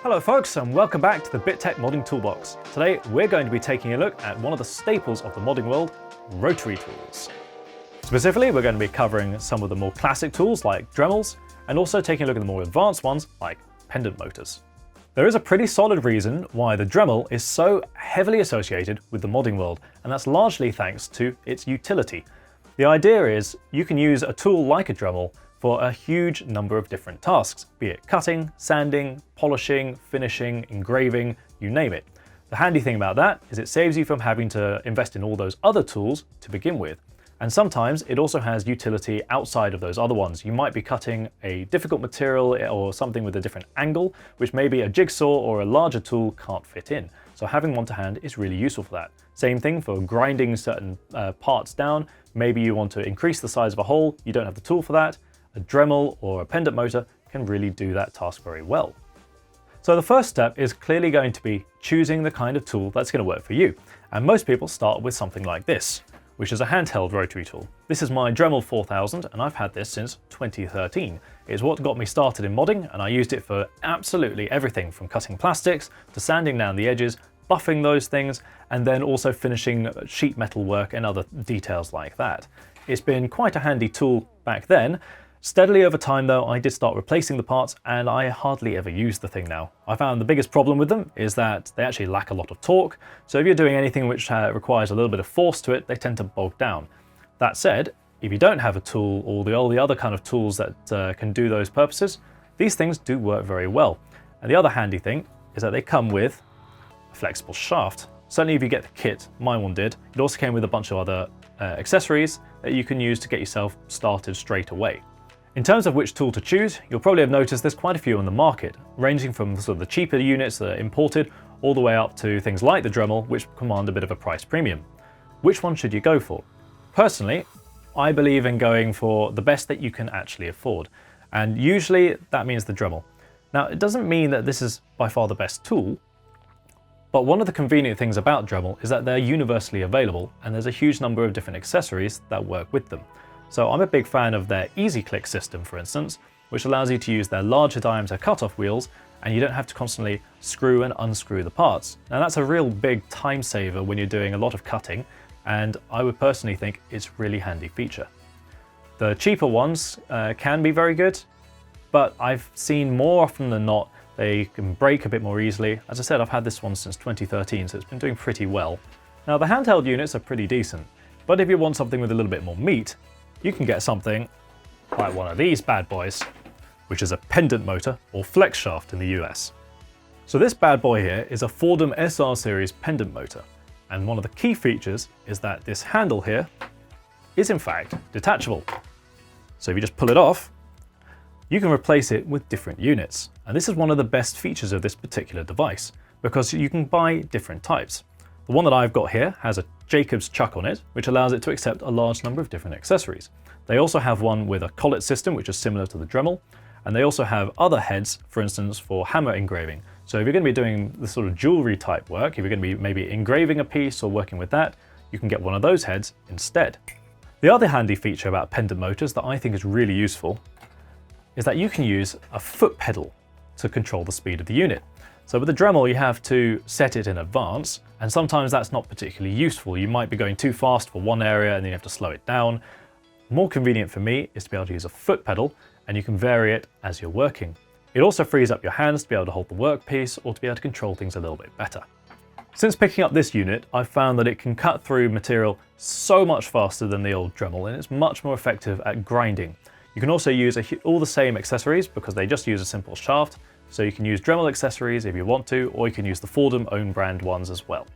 Hello folks, and welcome back to the BitTech Modding Toolbox. Today we're going to be taking a look at one of the staples of the modding world, rotary tools. Specifically, we're going to be covering some of the more classic tools like Dremels, and also taking a look at the more advanced ones like Pendent Motors. There is a pretty solid reason why the Dremel is so heavily associated with the modding world, and that's largely thanks to its utility. The idea is you can use a tool like a Dremel for a huge number of different tasks, be it cutting, sanding, polishing, finishing, engraving, you name it. The handy thing about that is it saves you from having to invest in all those other tools to begin with. And sometimes it also has utility outside of those other ones. You might be cutting a difficult material or something with a different angle, which maybe a jigsaw or a larger tool can't fit in. So having one to hand is really useful for that. Same thing for grinding certain parts down. Maybe you want to increase the size of a hole, you don't have the tool for that. A Dremel or a Pendent Motor can really do that task very well. So the first step is clearly going to be choosing the kind of tool that's going to work for you. And most people start with something like this, which is a handheld rotary tool. This is my Dremel 4000 and I've had this since 2013. It's what got me started in modding, and I used it for absolutely everything from cutting plastics to sanding down the edges, buffing those things, and then also finishing sheet metal work and other details like that. It's been quite a handy tool back then. Steadily over time though, I did start replacing the parts and I hardly ever use the thing now. I found the biggest problem with them is that they actually lack a lot of torque. So if you're doing anything which requires a little bit of force to it, they tend to bog down. That said, if you don't have a tool or all the other kind of tools that can do those purposes, these things do work very well. And the other handy thing is that they come with a flexible shaft. Certainly if you get the kit, my one did, it also came with a bunch of other accessories that you can use to get yourself started straight away. In terms of which tool to choose, you'll probably have noticed there's quite a few on the market, ranging from sort of the cheaper units that are imported all the way up to things like the Dremel, which command a bit of a price premium. Which one should you go for? Personally, I believe in going for the best that you can actually afford, and usually that means the Dremel. Now, it doesn't mean that this is by far the best tool, but one of the convenient things about Dremel is that they're universally available and there's a huge number of different accessories that work with them. So I'm a big fan of their Easy Click system, for instance, which allows you to use their larger diameter cutoff wheels and you don't have to constantly screw and unscrew the parts. Now that's a real big time saver when you're doing a lot of cutting, and I would personally think it's a really handy feature. The cheaper ones can be very good, but I've seen more often than not they can break a bit more easily. As I said, I've had this one since 2013, so it's been doing pretty well. Now the handheld units are pretty decent, but if you want something with a little bit more meat, you can get something like one of these bad boys, which is a Pendent Motor or flex shaft in the US. So this bad boy here is a Fordham SR series Pendent Motor, and one of the key features is that this handle here is in fact detachable. So if you just pull it off, you can replace it with different units. And this is one of the best features of this particular device, because you can buy different types. The one that I've got here has a Jacobs chuck on it, which allows it to accept a large number of different accessories. They also have one with a collet system, which is similar to the Dremel, and they also have other heads, for instance, for hammer engraving. So if you're going to be doing the sort of jewelry type work, if you're going to be maybe engraving a piece or working with that, you can get one of those heads instead. The other handy feature about Pendent Motors that I think is really useful is that you can use a foot pedal to control the speed of the unit. So with the Dremel, you have to set it in advance, and sometimes that's not particularly useful. You might be going too fast for one area and then you have to slow it down. More convenient for me is to be able to use a foot pedal, and you can vary it as you're working. It also frees up your hands to be able to hold the workpiece or to be able to control things a little bit better. Since picking up this unit, I've found that it can cut through material so much faster than the old Dremel, and it's much more effective at grinding. You can also use all the same accessories because they just use a simple shaft. So you can use Dremel accessories if you want to, or you can use the Fordham own brand ones as well.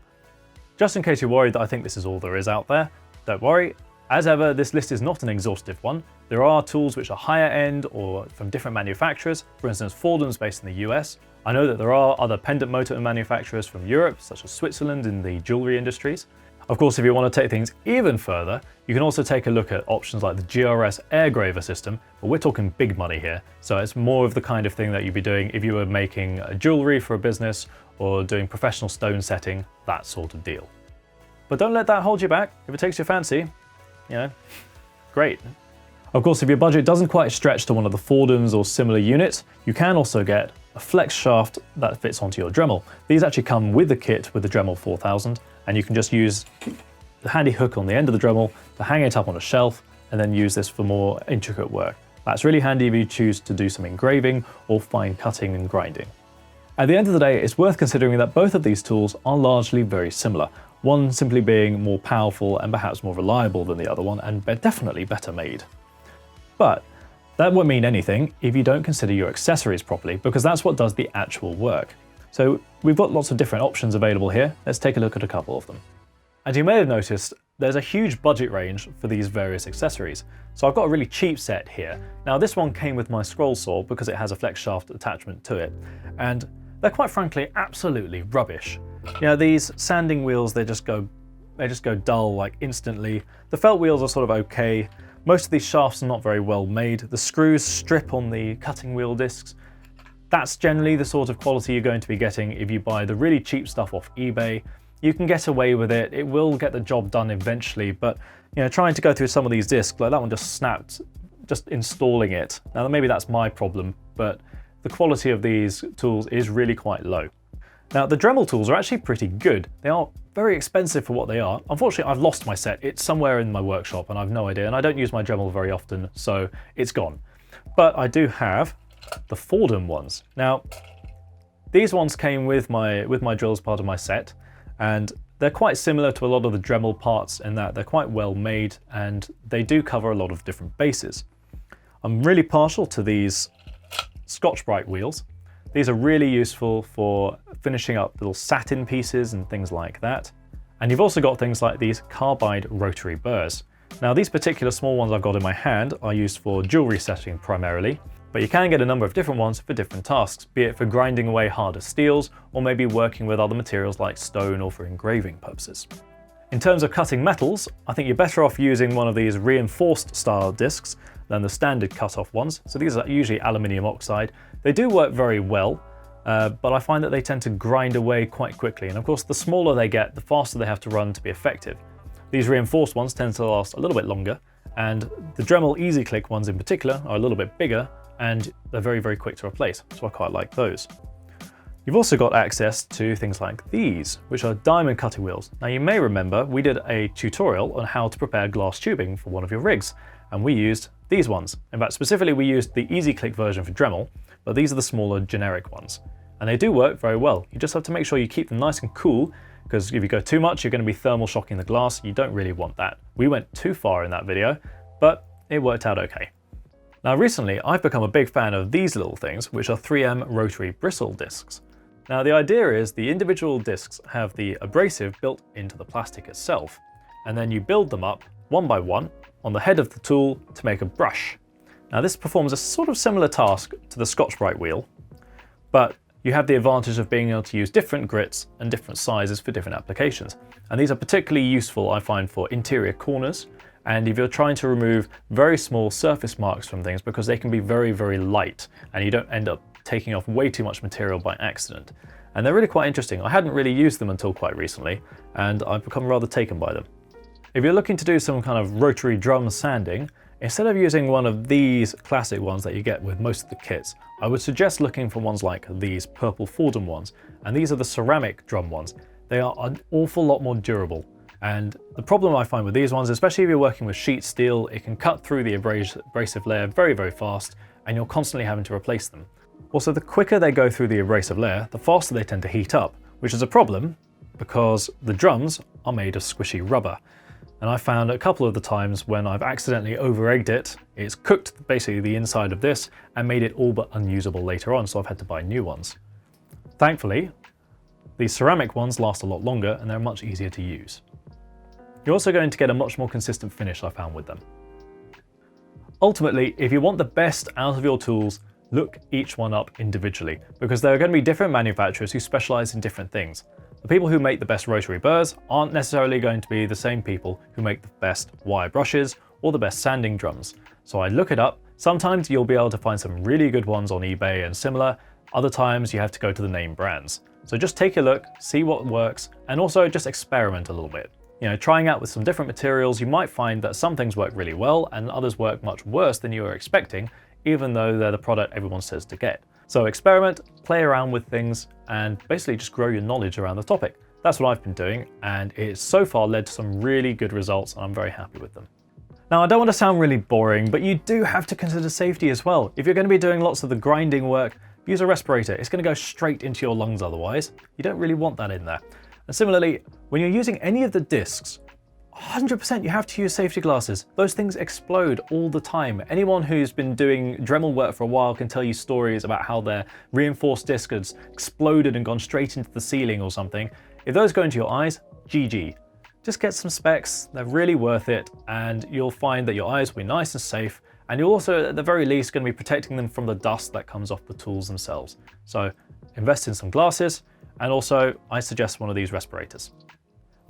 Just in case you're worried that I think this is all there is out there, don't worry. As ever, this list is not an exhaustive one. There are tools which are higher end or from different manufacturers. For instance, Fordham's based in the US. I know that there are other Pendent Motor manufacturers from Europe, such as Switzerland in the jewelry industries. Of course, if you want to take things even further, you can also take a look at options like the GRS air graver system, but we're talking big money here. So it's more of the kind of thing that you'd be doing if you were making jewelry for a business or doing professional stone setting, that sort of deal. But don't let that hold you back. If it takes your fancy, great. Of course, if your budget doesn't quite stretch to one of the Fordhams or similar units, you can also get a flex shaft that fits onto your Dremel. These actually come with the kit with the Dremel 4000, and you can just use the handy hook on the end of the Dremel to hang it up on a shelf and then use this for more intricate work. That's really handy if you choose to do some engraving or fine cutting and grinding. At the end of the day, it's worth considering that both of these tools are largely very similar, one simply being more powerful and perhaps more reliable than the other one, and definitely better made. But that won't mean anything if you don't consider your accessories properly, because that's what does the actual work. So we've got lots of different options available here. Let's take a look at a couple of them. And you may have noticed there's a huge budget range for these various accessories. So I've got a really cheap set here. Now this one came with my scroll saw because it has a flex shaft attachment to it, and they're quite frankly absolutely rubbish. You know, these sanding wheels, they just go dull like instantly. The felt wheels are sort of okay. Most of these shafts are not very well made. The screws strip on the cutting wheel discs. That's generally the sort of quality you're going to be getting if you buy the really cheap stuff off eBay. You can get away with it. It will get the job done eventually, but you know, trying to go through some of these discs, like that one just snapped just installing it. Now maybe that's my problem, but the quality of these tools is really quite low. Now the Dremel tools are actually pretty good. They are very expensive for what they are. Unfortunately, I've lost my set. It's somewhere in my workshop and I've no idea, and I don't use my Dremel very often, so it's gone. But I do have the Fordham ones. Now, these ones came with my drill as part of my set, and they're quite similar to a lot of the Dremel parts in that they're quite well made and they do cover a lot of different bases. I'm really partial to these Scotch-Brite wheels. These are really useful for finishing up little satin pieces and things like that. And you've also got things like these Carbide rotary burrs. Now these particular small ones I've got in my hand are used for jewelry setting primarily, but you can get a number of different ones for different tasks, be it for grinding away harder steels or maybe working with other materials like stone or for engraving purposes. In terms of cutting metals, I think you're better off using one of these reinforced style discs than the standard cut-off ones. So these are usually aluminium oxide. They do work very well, but I find that they tend to grind away quite quickly. And of course, the smaller they get, the faster they have to run to be effective. These reinforced ones tend to last a little bit longer, and the Dremel Easy Click ones in particular are a little bit bigger, and they're very, very quick to replace. So I quite like those. You've also got access to things like these, which are diamond cutting wheels. Now you may remember we did a tutorial on how to prepare glass tubing for one of your rigs, and we used these ones. In fact, specifically we used the Easy Click version for Dremel, but these are the smaller generic ones. And they do work very well. You just have to make sure you keep them nice and cool, because if you go too much, you're going to be thermal shocking the glass. You don't really want that. We went too far in that video, but it worked out okay. Now recently, I've become a big fan of these little things, which are 3M rotary bristle discs. Now the idea is the individual discs have the abrasive built into the plastic itself, and then you build them up one by one on the head of the tool to make a brush. Now this performs a sort of similar task to the Scotch-Brite wheel, but you have the advantage of being able to use different grits and different sizes for different applications. And these are particularly useful, I find, for interior corners, and if you're trying to remove very small surface marks from things, because they can be very, very light and you don't end up taking off way too much material by accident. And they're really quite interesting. I hadn't really used them until quite recently, and I've become rather taken by them. If you're looking to do some kind of rotary drum sanding, instead of using one of these classic ones that you get with most of the kits, I would suggest looking for ones like these purple Fordham ones, and these are the ceramic drum ones. They are an awful lot more durable, and the problem I find with these ones, especially if you're working with sheet steel, it can cut through the abrasive layer very, very fast, and you're constantly having to replace them. Also, the quicker they go through the abrasive layer, the faster they tend to heat up, which is a problem because the drums are made of squishy rubber. And I found a couple of the times when I've accidentally over-egged it, it's cooked basically the inside of this and made it all but unusable later on, so I've had to buy new ones. Thankfully, these ceramic ones last a lot longer and they're much easier to use. You're also going to get a much more consistent finish, I found, with them. Ultimately, if you want the best out of your tools, look each one up individually, because there are going to be different manufacturers who specialize in different things. The people who make the best rotary burrs aren't necessarily going to be the same people who make the best wire brushes or the best sanding drums. So I'd look it up. Sometimes you'll be able to find some really good ones on eBay and similar. Other times you have to go to the name brands. So just take a look, see what works, and also just experiment a little bit. You know, trying out with some different materials, you might find that some things work really well and others work much worse than you were expecting, even though they're the product everyone says to get. So experiment, play around with things, and basically just grow your knowledge around the topic. That's what I've been doing, and it's so far led to some really good results, and I'm very happy with them. Now, I don't want to sound really boring, but you do have to consider safety as well. If you're going to be doing lots of the grinding work, use a respirator. It's going to go straight into your lungs otherwise. You don't really want that in there. And similarly, when you're using any of the discs, 100% you have to use safety glasses. Those things explode all the time. Anyone who's been doing Dremel work for a while can tell you stories about how their reinforced disc has exploded and gone straight into the ceiling or something. If those go into your eyes, GG. Just get some specs, they're really worth it, and you'll find that your eyes will be nice and safe, and you're also, at the very least, going to be protecting them from the dust that comes off the tools themselves. So invest in some glasses, and also I suggest one of these respirators.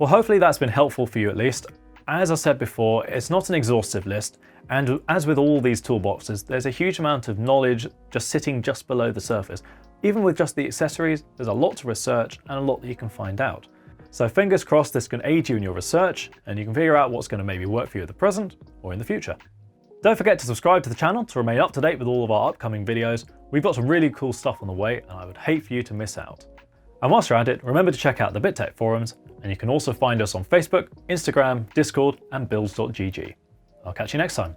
Well, hopefully that's been helpful for you at least. As I said before, it's not an exhaustive list, and as with all these toolboxes, there's a huge amount of knowledge just sitting just below the surface. Even with just the accessories, there's a lot to research and a lot that you can find out. So fingers crossed this can aid you in your research and you can figure out what's going to maybe work for you at the present or in the future. Don't forget to subscribe to the channel to remain up to date with all of our upcoming videos. We've got some really cool stuff on the way and I would hate for you to miss out. And whilst you're at it, remember to check out the BitTech forums, and you can also find us on Facebook, Instagram, Discord and builds.gg. I'll catch you next time.